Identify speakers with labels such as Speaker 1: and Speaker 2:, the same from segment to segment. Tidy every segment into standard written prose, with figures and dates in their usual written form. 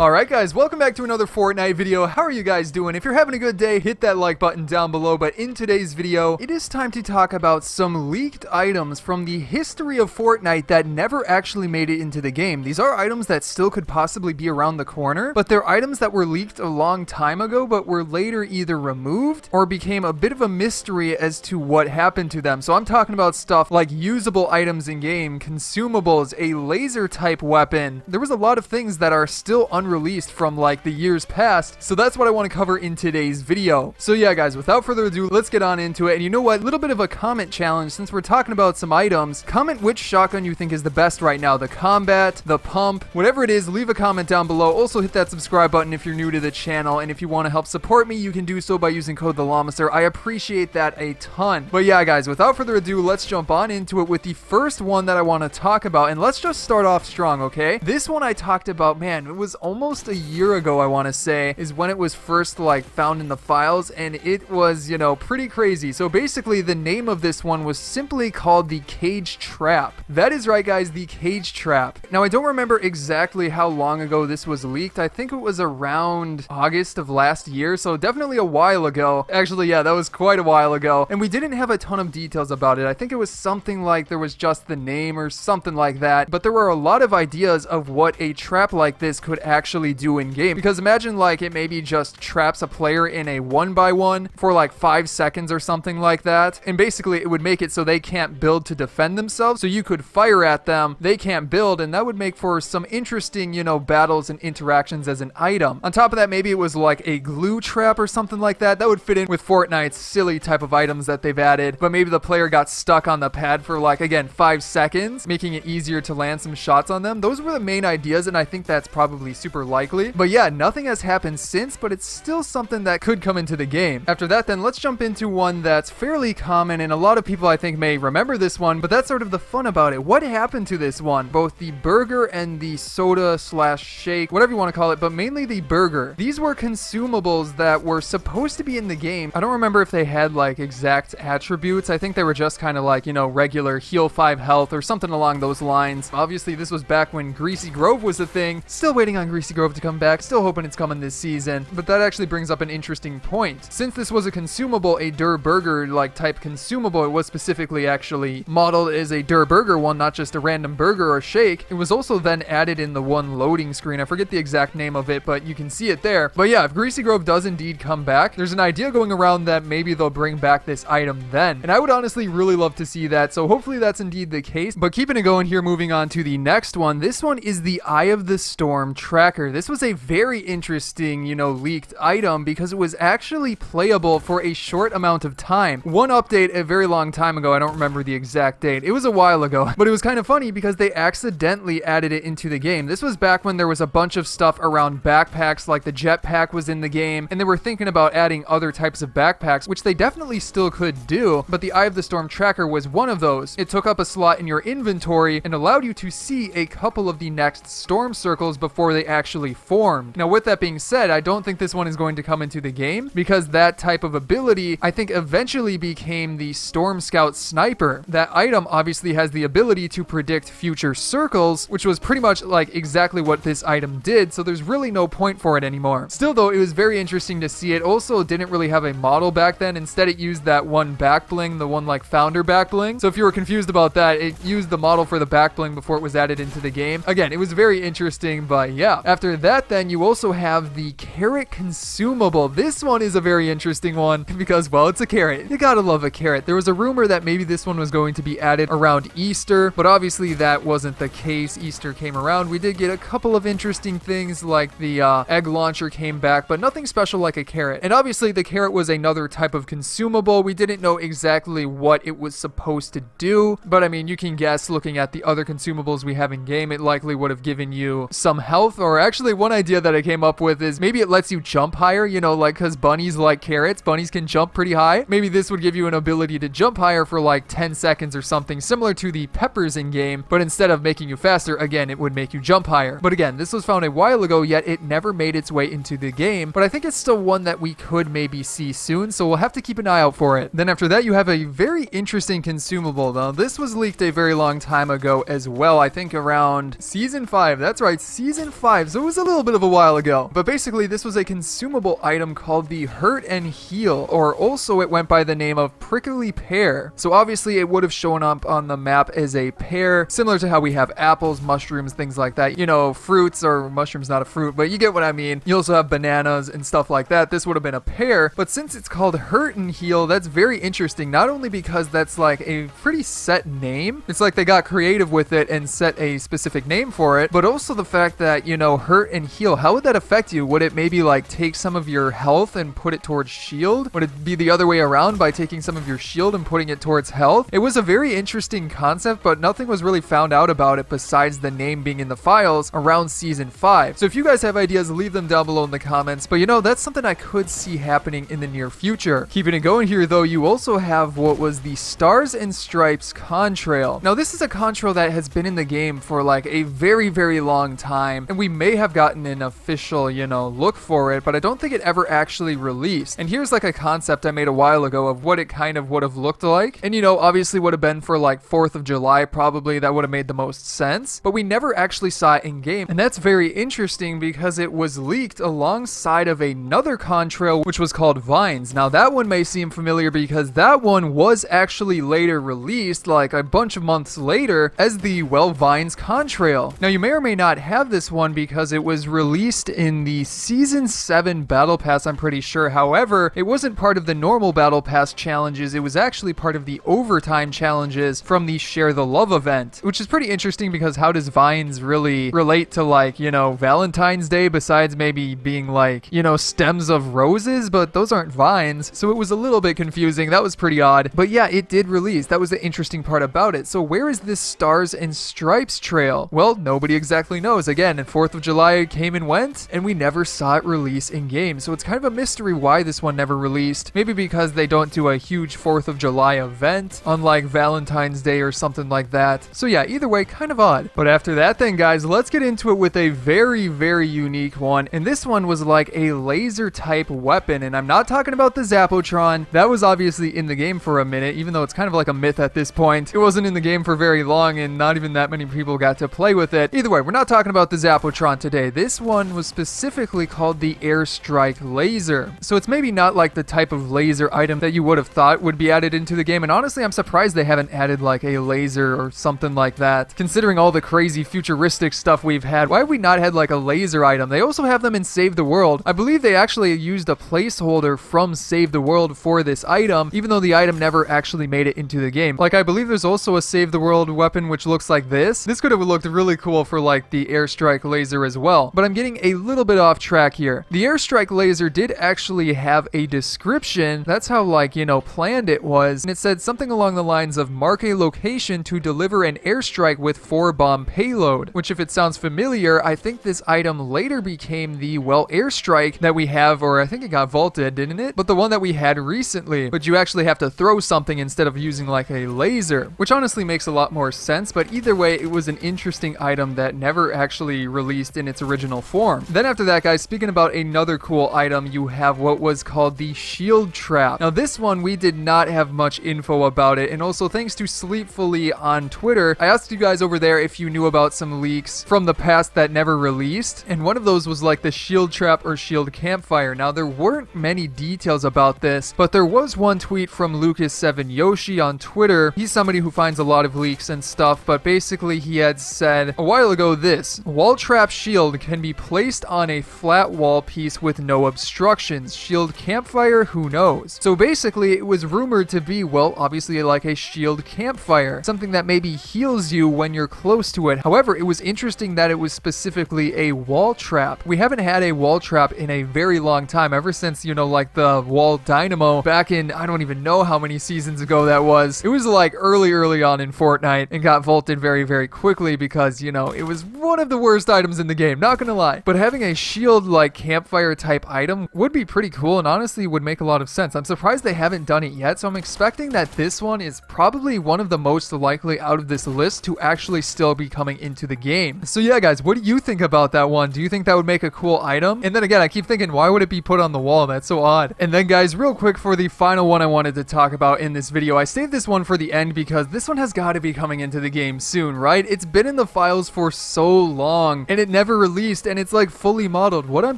Speaker 1: Alright guys, welcome back to another Fortnite video. How are you guys doing? If you're having a good day, hit that like button down below. But in today's video, it is time to talk about some leaked items from the history of Fortnite that never actually made it into the game. These are items that still could possibly be around the corner, but they're items that were leaked a long time ago, but were later either removed or became a bit of a mystery as to what happened to them. So I'm talking about stuff like usable items in game, consumables, a laser type weapon. There was a lot of things that are still unreleased from like the years past, so that's what I want to cover in today's video. So yeah guys, without further ado, let's get on into it. And you know what, a little bit of a comment challenge since we're talking about some items. Comment which shotgun you think is the best right now, the combat, the pump, whatever it is. Leave a comment down below. Also hit that subscribe button if you're new to the channel, and if you want to help support me, you can do so by using code TheLlamaSir. I appreciate that a ton. But yeah guys, without further ado, let's jump on into it with the first one that I want to talk about. And let's just start off strong, okay? This one I talked about, man, it was almost a year ago, I want to say, is when it was first like found in the files, and it was, you know, pretty crazy. So basically the name of this one was simply called the Cage Trap. That is right guys, the Cage Trap. Now I don't remember exactly how long ago this was leaked. I think it was around August of last year, so definitely a while ago. Actually, yeah, that was quite a while ago, and we didn't have a ton of details about it. I think it was something like there was just the name or something like that, but there were a lot of ideas of what a trap like this could actually do in game. Because imagine like it maybe just traps a player in a 1x1 for like 5 seconds or something like that, and basically it would make it so they can't build to defend themselves, so you could fire at them, they can't build, and that would make for some interesting, you know, battles and interactions as an item. On top of that, maybe it was like a glue trap or something like that. That would fit in with Fortnite's silly type of items that they've added, but maybe the player got stuck on the pad for like, again, 5 seconds, making it easier to land some shots on them. Those were the main ideas, and I think that's probably super likely. But yeah, nothing has happened since, but it's still something that could come into the game. After that, then let's jump into one that's fairly common, and a lot of people I think may remember this one, but that's sort of the fun about it. What happened to this one? Both the burger and the soda slash shake, whatever you want to call it, but mainly the burger. These were consumables that were supposed to be in the game. I don't remember if they had like exact attributes. I think they were just kind of like, you know, regular heal 5 health or something along those lines. Obviously, this was back when Greasy Grove was a thing. Still waiting on Greasy Grove to come back. Still hoping it's coming this season. But that actually brings up an interesting point. Since this was a consumable, a Der Burger like type consumable, it was specifically actually modeled as a Der Burger one, not just a random burger or shake. It was also then added in the one loading screen. I forget the exact name of it, but you can see it there. But yeah, if Greasy Grove does indeed come back, there's an idea going around that maybe they'll bring back this item then. And I would honestly really love to see that. So hopefully that's indeed the case. But keeping it going here, moving on to the next one. This one is the Eye of the Storm tracker. This was a very interesting, you know, leaked item because it was actually playable for a short amount of time. One update a very long time ago. I don't remember the exact date. It was a while ago, but it was kind of funny because they accidentally added it into the game. This was back when there was a bunch of stuff around backpacks, like the jetpack was in the game, and they were thinking about adding other types of backpacks, which they definitely still could do, but the Eye of the Storm tracker was one of those. It took up a slot in your inventory and allowed you to see a couple of the next storm circles before they actually formed. Now with that being said, I don't think this one is going to come into the game because that type of ability I think eventually became the Storm Scout Sniper. That item obviously has the ability to predict future circles, which was pretty much like exactly what this item did, so there's really no point for it anymore. Still though, it was very interesting to see. It also didn't really have a model back then. Instead it used that one back bling, the one like founder back bling. So if you were confused about that, it used the model for the back bling before it was added into the game. Again, it was very interesting, but yeah. After that then, you also have the carrot consumable. This one is a very interesting one because, well, it's a carrot. You gotta love a carrot. There was a rumor that maybe this one was going to be added around Easter, but obviously that wasn't the case. Easter came around. We did get a couple of interesting things like the egg launcher came back, but nothing special like a carrot. And obviously the carrot was another type of consumable. We didn't know exactly what it was supposed to do, but I mean, you can guess looking at the other consumables we have in game, it likely would have given you some health. Or actually one idea that I came up with is maybe it lets you jump higher, you know, like because bunnies like carrots, bunnies can jump pretty high. Maybe this would give you an ability to jump higher for like 10 seconds or something, similar to the peppers in game, but instead of making you faster, again, it would make you jump higher. But again, this was found a while ago, yet it never made its way into the game, but I think it's still one that we could maybe see soon, so we'll have to keep an eye out for it. Then after that, you have a very interesting consumable though. This was leaked a very long time ago as well. I think around season 5. That's right, season 5. 5, so it was a little bit of a while ago. But basically, this was a consumable item called the Hurt and Heal, or also it went by the name of Prickly Pear. So obviously, it would have shown up on the map as a pear, similar to how we have apples, mushrooms, things like that. You know, fruits, or mushrooms, not a fruit, but you get what I mean. You also have bananas and stuff like that. This would have been a pear, but since it's called Hurt and Heal, that's very interesting, not only because that's like a pretty set name, it's like they got creative with it and set a specific name for it, but also the fact that, you know, Hurt and Heal, how would that affect you? Would it maybe like take some of your health and put it towards shield? Would it be the other way around by taking some of your shield and putting it towards health? It was a very interesting concept, but nothing was really found out about it besides the name being in the files around season 5. So if you guys have ideas, leave them down below in the comments, but you know, that's something I could see happening in the near future. Keeping it going here though, you also have what was the Stars and Stripes contrail. Now this is a contrail that has been in the game for like a very long time, and we may have gotten an official, you know, look for it, but I don't think it ever actually released. And here's like a concept I made a while ago of what it kind of would have looked like, and you know, obviously would have been for like 4th of July, probably that would have made the most sense, but we never actually saw it in game. And that's very interesting because it was leaked alongside of another contrail which was called Vines. Now that one may seem familiar because that one was actually later released like a bunch of months later as the Vines contrail. Now you may or may not have this one because it was released in the season 7 battle pass, I'm pretty sure. However, it wasn't part of the normal battle pass challenges, it was actually part of the overtime challenges from the Share the Love event, which is pretty interesting because how does Vines really relate to like, you know, Valentine's Day besides maybe being like, you know, stems of roses, but those aren't vines. So it was a little bit confusing. That was pretty odd. But yeah, it did release. That was the interesting part about it. So where is this Stars and Stripes trail? Well, nobody exactly knows. Again, and 4th of July came and went, and we never saw it release in game. So it's kind of a mystery why this one never released. Maybe because they don't do a huge 4th of July event, unlike Valentine's Day or something like that. So yeah, either way, kind of odd. But after that then, guys, let's get into it with a very unique one. And this one was like a laser type weapon, and I'm not talking about the zapotron. That was obviously in the game for a minute, even though it's kind of like a myth at this point. It wasn't in the game for very long, and not even that many people got to play with it. Either way, we're not talking about the zapotron today. This one was specifically called the Airstrike Laser. So it's maybe not like the type of laser item that you would have thought would be added into the game, and honestly, I'm surprised they haven't added like a laser or something like that. Considering all the crazy futuristic stuff we've had, why have we not had like a laser item? They also have them in Save the World. I believe they actually used a placeholder from Save the World for this item, even though the item never actually made it into the game. Like, I believe there's also a Save the World weapon which looks like this. This could have looked really cool for like the Airstrike Laser as well, but I'm getting a little bit off track here. The Airstrike Laser did actually have a description. That's how, like, you know, planned it was, and it said something along the lines of mark a location to deliver an airstrike with 4-bomb payload, which if it sounds familiar, I think this item later became the, well, airstrike that we have, or I think it got vaulted, didn't it? But the one that we had recently, but you actually have to throw something instead of using like a laser, which honestly makes a lot more sense. But either way, it was an interesting item that never actually released in its original form. Then after that, guys, speaking about another cool item, you have what was called the Shield Trap. Now this one, we did not have much info about it, and also thanks to Sleepfully on Twitter, I asked you guys over there if you knew about some leaks from the past that never released, and one of those was like the Shield Trap or Shield Campfire. Now there weren't many details about this, but there was one tweet from Lucas7Yoshi on Twitter. He's somebody who finds a lot of leaks and stuff, but basically he had said a while ago this: wall trap shield can be placed on a flat wall piece with no obstructions. Shield Campfire, who knows? So basically it was rumored to be, well, obviously like a shield campfire, something that maybe heals you when you're close to it. However, it was interesting that it was specifically a wall trap. We haven't had a wall trap in a very long time, ever since, you know, like the wall dynamo back in, I don't even know how many seasons ago that was. It was like early on in Fortnite and got vaulted very quickly because, you know, it was one of the worst items in the game, not gonna lie. But having a shield like campfire type item would be pretty cool, and honestly would make a lot of sense. I'm surprised they haven't done it yet, so I'm expecting that this one is probably one of the most likely out of this list to actually still be coming into the game. So yeah, guys, what do you think about that one? Do you think that would make a cool item? And then again, I keep thinking, why would it be put on the wall? That's so odd. And then, guys, real quick, for the final one I wanted to talk about in this video, I saved this one for the end because this one has got to be coming into the game soon, right? It's been in the files for so long, and it never released and it's like fully modeled. What I'm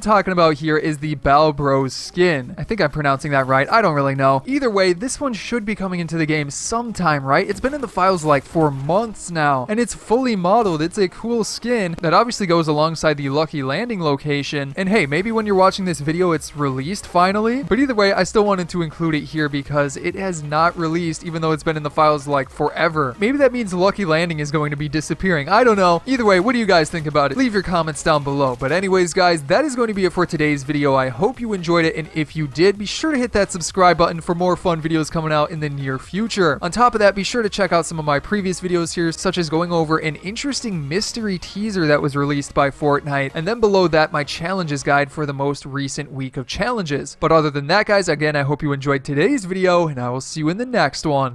Speaker 1: talking about here is the Balbros skin. I think I'm pronouncing that right. I don't really know. Either way, this one should be coming into the game sometime, right? It's been in the files like for months now, and it's fully modeled. It's a cool skin that obviously goes alongside the Lucky Landing location. And hey, maybe when you're watching this video, it's released finally. But either way, I still wanted to include it here because it has not released, even though it's been in the files like forever. Maybe that means Lucky Landing is going to be disappearing. I don't know. Either way, what do you guys think about it? Leave your comments down below. But anyways, guys, that is going to be it for today's video. I hope you enjoyed it, and if you did, be sure to hit that subscribe button for more fun videos coming out in the near future. On top of that, be sure to check out some of my previous videos here, such as going over an interesting mystery teaser that was released by Fortnite, and then below that, my challenges guide for the most recent week of challenges. But other than that, guys, again, I hope you enjoyed today's video, and I will see you in the next one.